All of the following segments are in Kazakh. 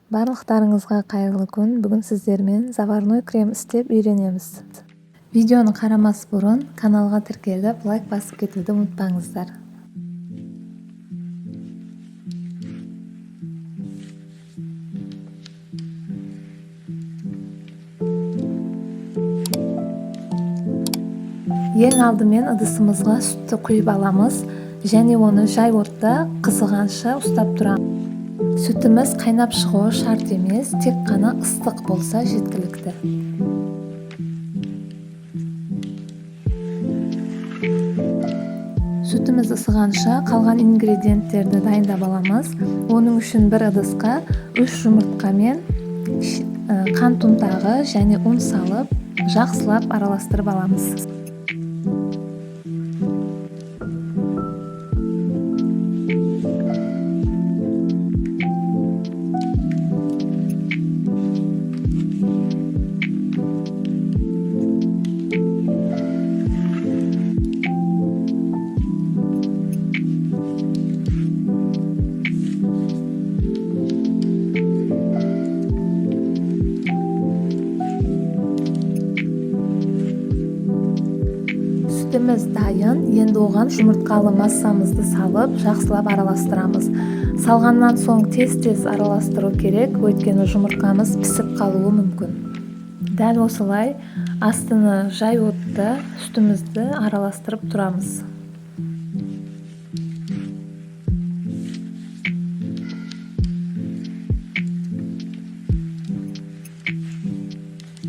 Барлықтарыңызға қайырлы күн. Бүгін сіздермен заварной крем істеп үйренеміз. Видеоны қарамас бұрын каналға тіркеліп, лайк басып кетуді ұмытпаңыздар. Ең алдымен ыдысымызға сүтті құйып аламыз және оны жай отта қызығанша ұстап тұрамыз. Сүтіміз қайнап шығуы шарт емес, тек қана ыстық болса жеткілікті. Сүтіміз ысығанша қалған ингредиенттерді дайындап аламыз. Оның үшін бір ыдысқа 3 жұмыртқа мен қант ұнтағы және ұн салып, жақсылап араластырып аламыз. Сүтіміз дайын, енді оған жұмыртқалы массамызды салып, жақсылап араластырамыз. Салғаннан соң тез-тез араластыру керек, өйткені жұмыртқамыз пісіп қалуы мүмкін. Дәл осылай астыны жай отта сүтімізді араластырып тұрамыз.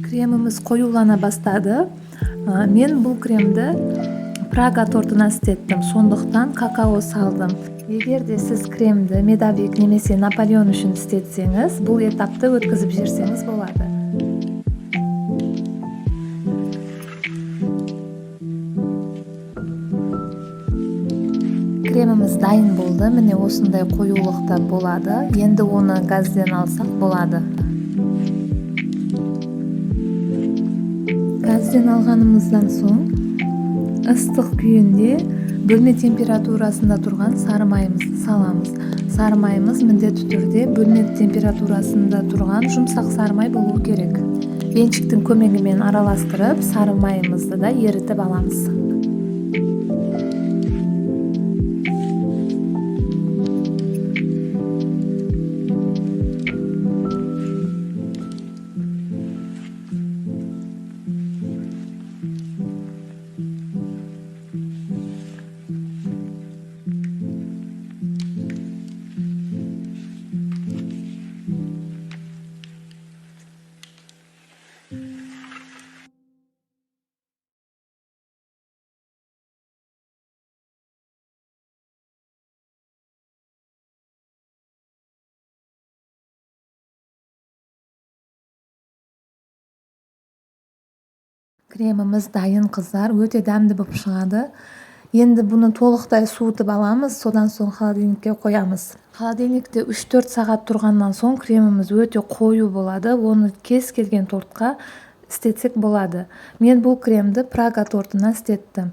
Креміміз қоюлана бастады. Мен бұл кремді Прага тортына істеттім, сондықтан какао салдым. Егер де сіз кремді медовик немесе Наполеон үшін істетсеңіз, бұл этапты өткізіп жіберсеңіз болады. Креміміз дайын болды, міне осындай қоюлықта болады. Енді оны газден алсақ болады. Газден алғанымыздан соң ыстық күйінде бөлме температурасында тұрған сары майымызды саламыз. Сары майымыз міндетті түрде бөлме температурасында тұрған жұмсақ сары май болуы керек. Венчиктің көмегімен араластырып, сары майымызды да ерітіп аламыз. Креміміз дайын, қыздар, өте дәмді болып шығады. Енді бұны толықтай суытып аламыз, содан соң холодильникке қоямыз. Холодильникте 3-4 сағат тұрғаннан соң креміміз өте қою болады. Оны кез келген тортқа істетсек болады. Мен бұл кремді Прага тортына істеттім.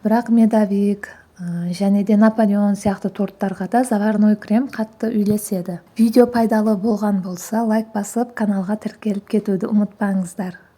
Бірақ медовик және де Наполеон сияқты торттарға да заварной крем қатты үйлеседі. Видео пайдалы болған болса, лайк басып, каналға тіркеліп кетуді ұмытпаңыздар.